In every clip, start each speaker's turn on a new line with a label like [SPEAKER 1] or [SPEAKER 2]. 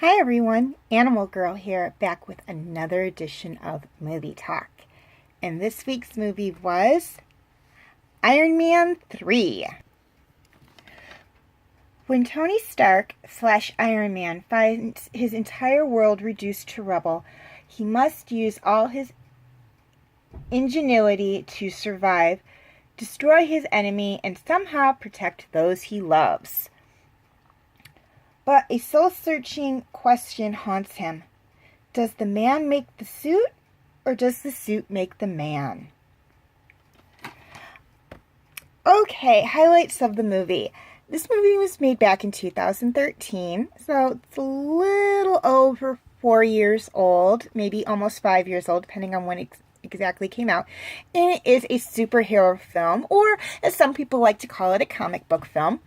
[SPEAKER 1] Hi everyone, Animal Girl here, back with another edition of Movie Talk. And this week's movie was Iron Man 3. When Tony Stark / Iron Man finds his entire world reduced to rubble, he must use all his ingenuity to survive, destroy his enemy, and somehow protect those he loves. But a soul-searching question haunts him. Does the man make the suit, or does the suit make the man? Okay, highlights of the movie. This movie was made back in 2013, so it's a little over 4 years old, maybe almost 5 years old, depending on when it exactly came out. And it is a superhero film, or as some people like to call it, a comic book film.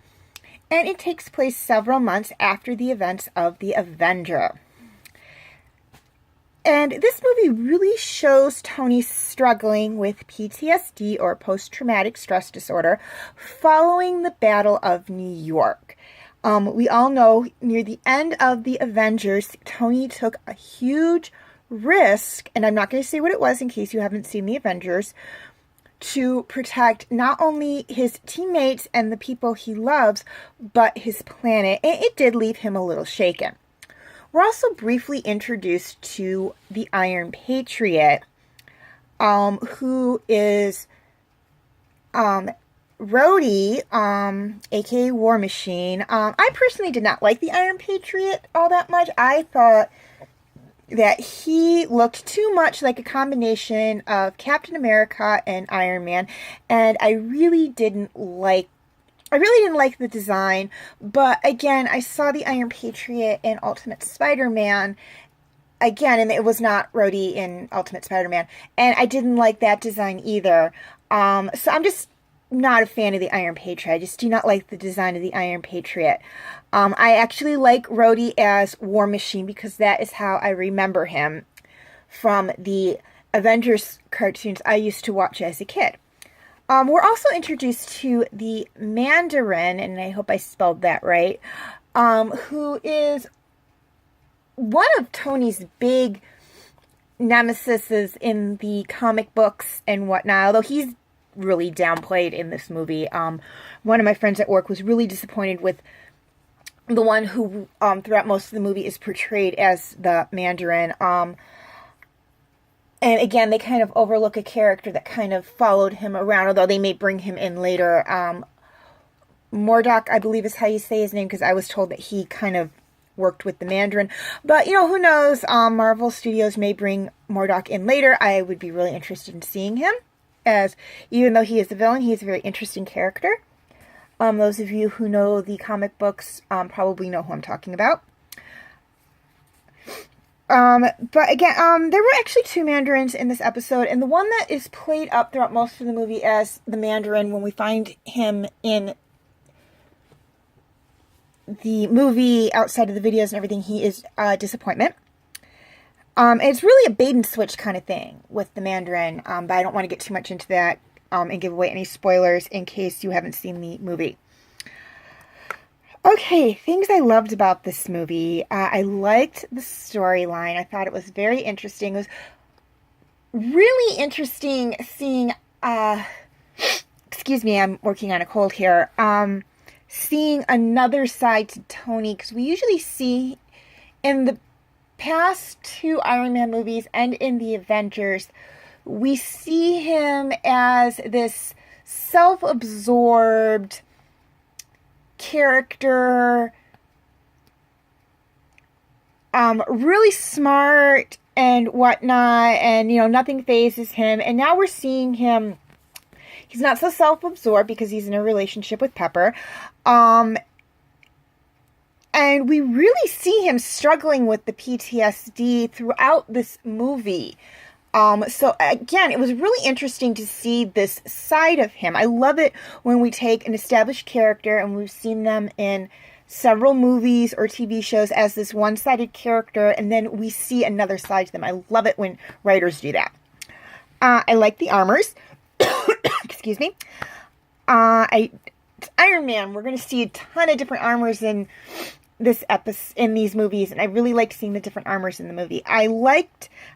[SPEAKER 1] And it takes place several months after the events of The Avenger. And this movie really shows Tony struggling with PTSD, or post-traumatic stress disorder, following the Battle of New York. We all know near the end of The Avengers, Tony took a huge risk, and I'm not going to say what it was in case you haven't seen The Avengers, to protect not only his teammates and the people he loves, but his planet. And it did leave him a little shaken. We're also briefly introduced to the Iron Patriot, who is Rhodey, aka War Machine. I personally did not like the Iron Patriot all that much. I thought that he looked too much like a combination of Captain America and Iron Man, and I really didn't like the design. But again, I saw the Iron Patriot in Ultimate Spider-Man again, and it was not Rhodey in Ultimate Spider-Man, and I didn't like that design either. So I'm just not a fan of the Iron Patriot. I just do not like the design of the Iron Patriot. I actually like Rhodey as War Machine because that is how I remember him from the Avengers cartoons I used to watch as a kid. We're also introduced to the Mandarin, and I hope I spelled that right, who is one of Tony's big nemesises in the comic books and whatnot, although he's really downplayed in this movie. One of my friends at work was really disappointed with the one who throughout most of the movie is portrayed as the Mandarin. And again, they kind of overlook a character that kind of followed him around, although they may bring him in later. Mordock, I believe is how you say his name, because I was told that he kind of worked with the Mandarin. But, who knows? Marvel Studios may bring Mordock in later. I would be really interested in seeing him, as even though he is a villain, he is a very interesting character. Those of you who know the comic books probably know who I'm talking about. But again, there were actually 2 Mandarins in this episode, and the one that is played up throughout most of the movie as the Mandarin, when we find him in the movie, outside of the videos and everything, he is a disappointment. It's really a bait and switch kind of thing with the Mandarin, but I don't want to get too much into that and give away any spoilers in case you haven't seen the movie. Okay, things I loved about this movie. I liked the storyline. I thought it was very interesting. It was really interesting seeing, excuse me, I'm working on a cold here, seeing another side to Tony, because we usually see in the past 2 Iron Man movies and in the Avengers, we see him as this self-absorbed character, really smart and whatnot, and nothing phases him. And now we're seeing him, he's not so self-absorbed because he's in a relationship with Pepper, and we really see him struggling with the PTSD throughout this movie. So again, it was really interesting to see this side of him. I love it when we take an established character, and we've seen them in several movies or TV shows as this one-sided character, and then we see another side to them. I love it when writers do that. I like the armors. Excuse me. It's Iron Man. We're going to see a ton of different armors in this episode in these movies, and I really liked seeing the different armors in the movie. I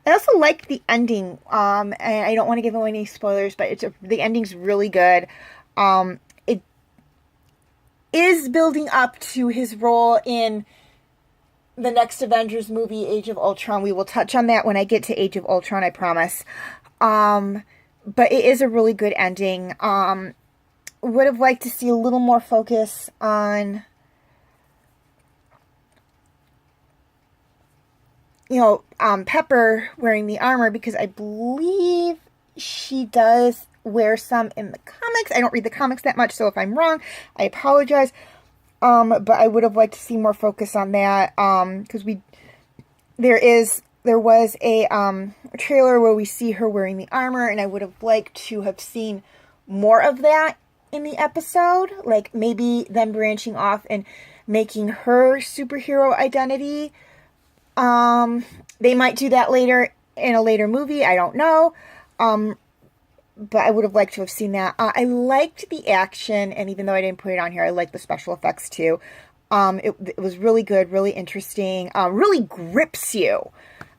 [SPEAKER 1] also liked the ending. And I don't want to give away any spoilers, but the ending's really good. It is building up to his role in the next Avengers movie, Age of Ultron. We will touch on that when I get to Age of Ultron, I promise. But it is a really good ending. Would have liked to see a little more focus on, Pepper wearing the armor, because I believe she does wear some in the comics. I don't read the comics that much, so if I'm wrong, I apologize. But I would have liked to see more focus on that, because there was a trailer where we see her wearing the armor, and I would have liked to have seen more of that in the episode, like maybe them branching off and making her superhero identity. They might do that later in a later movie, I don't know. But I would have liked to have seen that. I liked the action, and even though I didn't put it on here, I liked the special effects too. It was really good, really interesting, really grips you,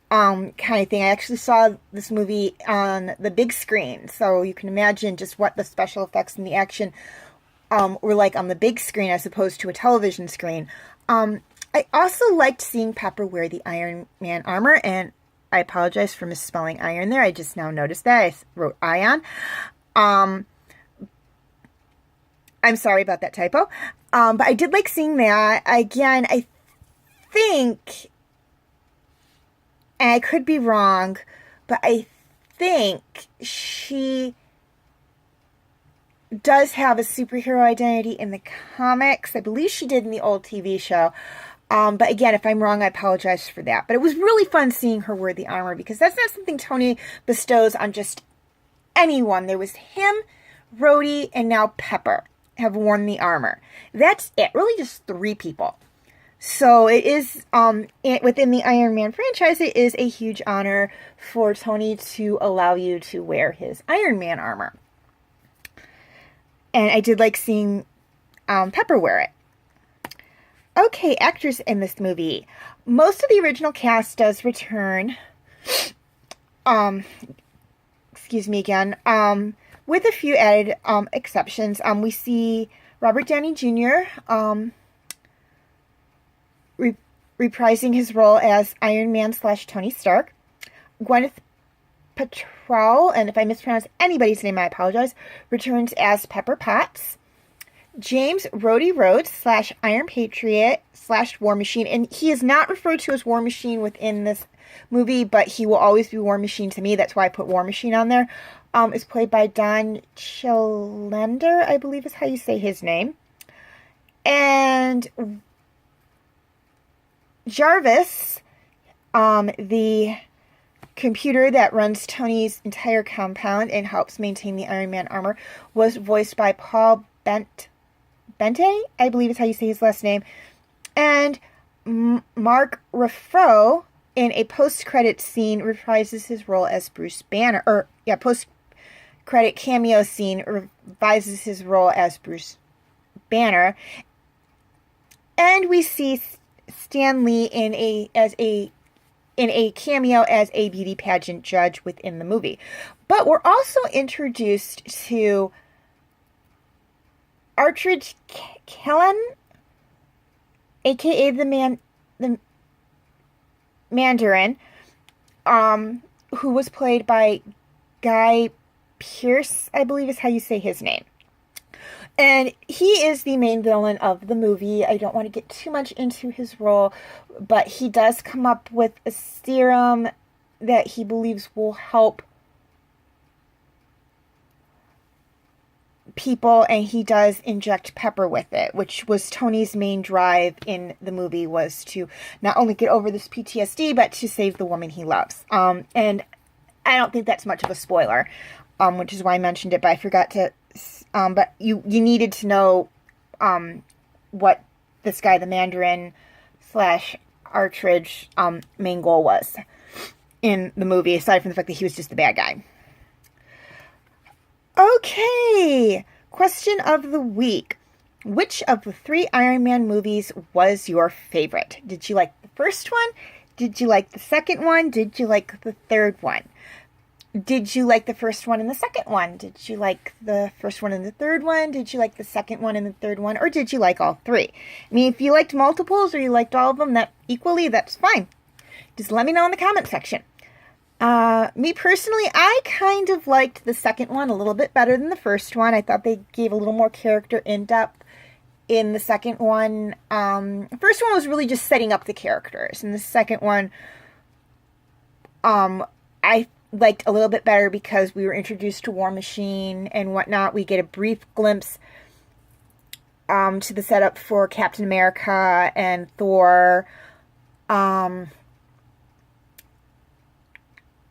[SPEAKER 1] kind of thing. I actually saw this movie on the big screen, so you can imagine just what the special effects and the action were like on the big screen as opposed to a television screen. I also liked seeing Pepper wear the Iron Man armor, and I apologize for misspelling iron there. I just now noticed that. I wrote ion. I'm sorry about that typo. But I did like seeing that. Again, I think, and I could be wrong, but I think she does have a superhero identity in the comics. I believe she did in the old TV show. But again, if I'm wrong, I apologize for that. But it was really fun seeing her wear the armor, because that's not something Tony bestows on just anyone. There was him, Rhodey, and now Pepper have worn the armor. That's it. Really just 3 people. So it is, within the Iron Man franchise, it is a huge honor for Tony to allow you to wear his Iron Man armor. And I did like seeing Pepper wear it. Okay, actors in this movie. Most of the original cast does return. Excuse me again. With a few added exceptions. We see Robert Downey Jr. Reprising his role as Iron Man / Tony Stark. Gwyneth Paltrow, and if I mispronounce anybody's name, I apologize, returns as Pepper Potts. James Rhodey Rhodes / Iron Patriot / War Machine, and he is not referred to as War Machine within this movie, but he will always be War Machine to me. That's why I put War Machine on there. Is played by Don Chelander, I believe is how you say his name. And Jarvis, the computer that runs Tony's entire compound and helps maintain the Iron Man armor, was voiced by Paul Bente, I believe is how you say his last name. And Mark Ruffalo, in a post-credit scene, reprises his role as Bruce Banner. Post-credit cameo scene revises his role as Bruce Banner. And we see Stan Lee in a cameo as a beauty pageant judge within the movie. But we're also introduced to Artridge Kellen, aka the Mandarin, who was played by Guy Pearce, I believe is how you say his name. And he is the main villain of the movie. I don't want to get too much into his role, but he does come up with a serum that he believes will help people, and he does inject Pepper with it, which was Tony's main drive in the movie, was to not only get over this PTSD, but to save the woman he loves. And I don't think that's much of a spoiler, which is why I mentioned it, but I forgot to, but you needed to know what this guy, the Mandarin / Artridge, main goal was in the movie, aside from the fact that he was just the bad guy. Okay, question of the week. which of the 3 Iron Man movies was your favorite? Did you like the first one? Did you like the second one? Did you like the third one? Did you like the first one and the second one? Did you like the first one and the third one? Did you like the second one and the third one? Or did you like all 3? I mean, if you liked multiples or you liked all of them that's fine. Just let me know in the comment section. Me personally, I kind of liked the second one a little bit better than the first one. I thought they gave a little more character in depth in the second one. The first one was really just setting up the characters, and the second one, I liked a little bit better because we were introduced to War Machine and whatnot. We get a brief glimpse to the setup for Captain America and Thor.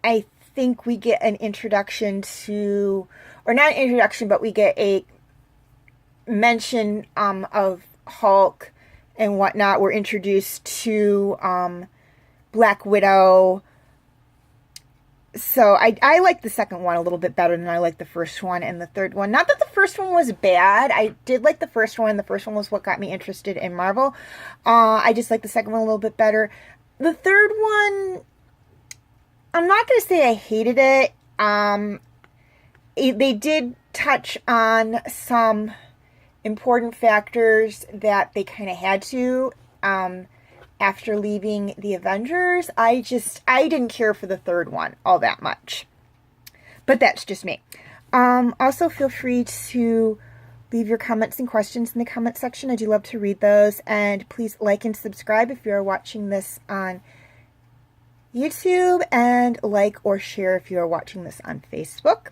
[SPEAKER 1] I think we get an introduction to, or not an introduction, but we get a mention of Hulk and whatnot. We're introduced to Black Widow. So I like the second one a little bit better than I like the first one and the third one. Not that the first one was bad. I did like the first one. The first one was what got me interested in Marvel. I just like the second one a little bit better. The third one, I'm not going to say I hated it. They did touch on some important factors that they kind of had to after leaving the Avengers. I didn't care for the third one all that much. But that's just me. Also, feel free to leave your comments and questions in the comment section. I do love to read those. And please like and subscribe if you are watching this on YouTube, and like or share if you are watching this on Facebook.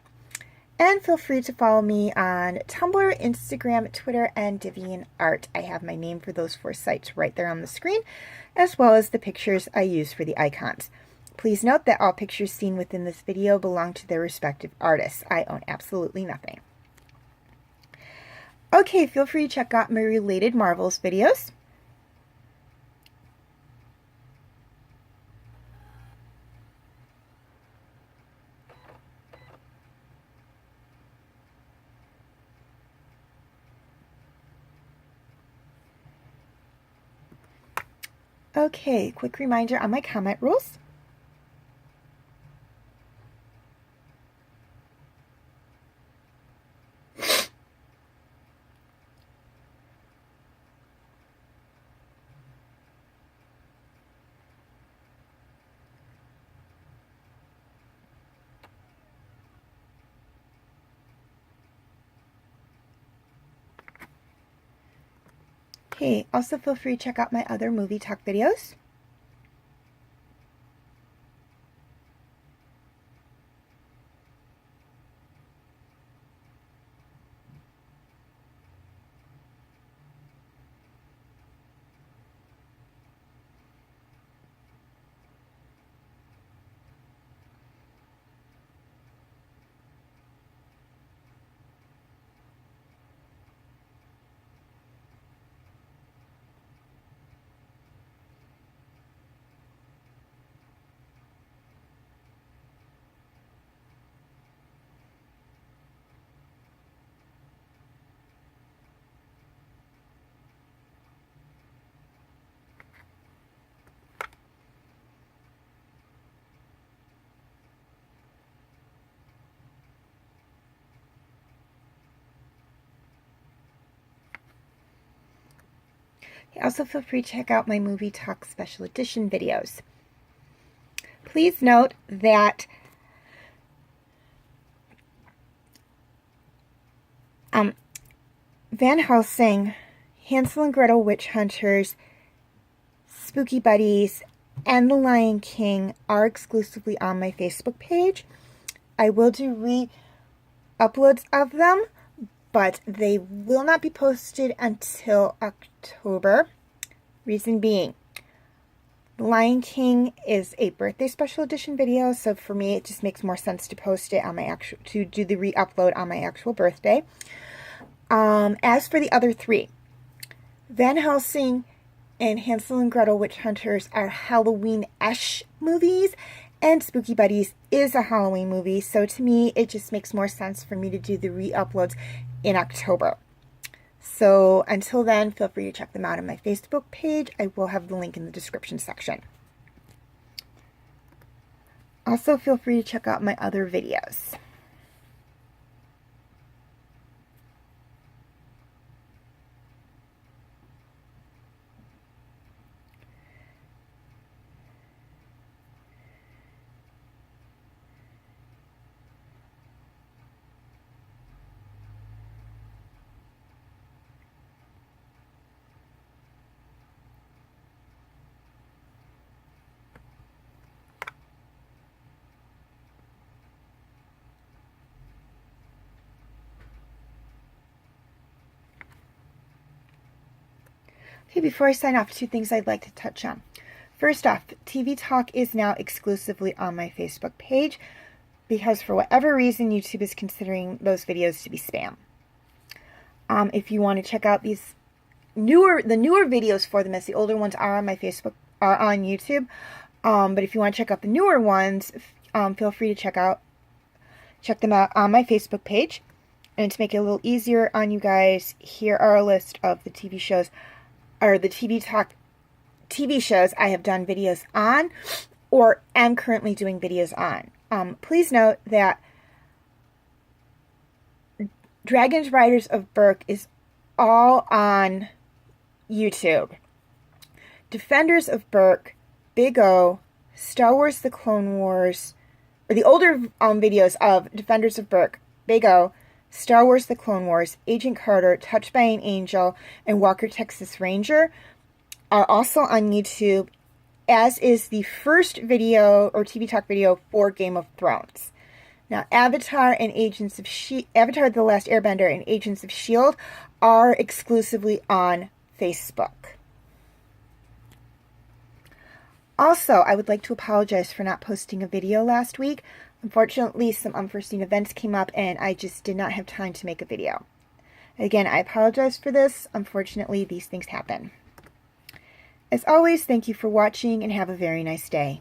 [SPEAKER 1] And feel free to follow me on Tumblr, Instagram, Twitter, and DeviantArt. I have my name for those 4 sites right there on the screen, as well as the pictures I use for the icons. Please note that all pictures seen within this video belong to their respective artists. I own absolutely nothing. Okay, feel free to check out my related Marvels videos. Okay, quick reminder on my comment rules. Okay, also feel free to check out my other movie talk videos. Also feel free to check out my Movie Talk Special Edition videos. Please note that Van Helsing, Hansel and Gretel Witch Hunters, Spooky Buddies, and The Lion King are exclusively on my Facebook page. I will do re-uploads of them, but they will not be posted until October. Reason being, The Lion King is a birthday special edition video, so for me it just makes more sense to post it on my to do the re-upload on my actual birthday. As for the other 3, Van Helsing and Hansel and Gretel Witch Hunters are Halloween-esh movies, and Spooky Buddies is a Halloween movie, so to me it just makes more sense for me to do the re-uploads in October. So until then, feel free to check them out on my Facebook page. I will have the link in the description section. Also, feel free to check out my other videos. Okay, before I sign off, 2 things I'd like to touch on. First off, TV Talk is now exclusively on my Facebook page because for whatever reason, YouTube is considering those videos to be spam. If you want to check out the newer videos for them, as the older ones are on my Facebook, are on YouTube. But if you want to check out the newer ones, feel free to check them out on my Facebook page. And to make it a little easier on you guys, here are a list of the TV shows, or the TV Talk TV shows I have done videos on, or am currently doing videos on. Please note that Dragons Riders of Berk is all on YouTube. Defenders of Berk, Big O, Star Wars The Clone Wars, or the older videos of Defenders of Berk, Big O, Star Wars The Clone Wars, Agent Carter, Touched by an Angel, and Walker Texas Ranger are also on YouTube, as is the first video or TV Talk video for Game of Thrones. Now, Avatar and Avatar The Last Airbender and Agents of S.H.I.E.L.D. are exclusively on Facebook. Also, I would like to apologize for not posting a video last week. Unfortunately, some unforeseen events came up and I just did not have time to make a video. Again, I apologize for this. Unfortunately, these things happen. As always, thank you for watching and have a very nice day.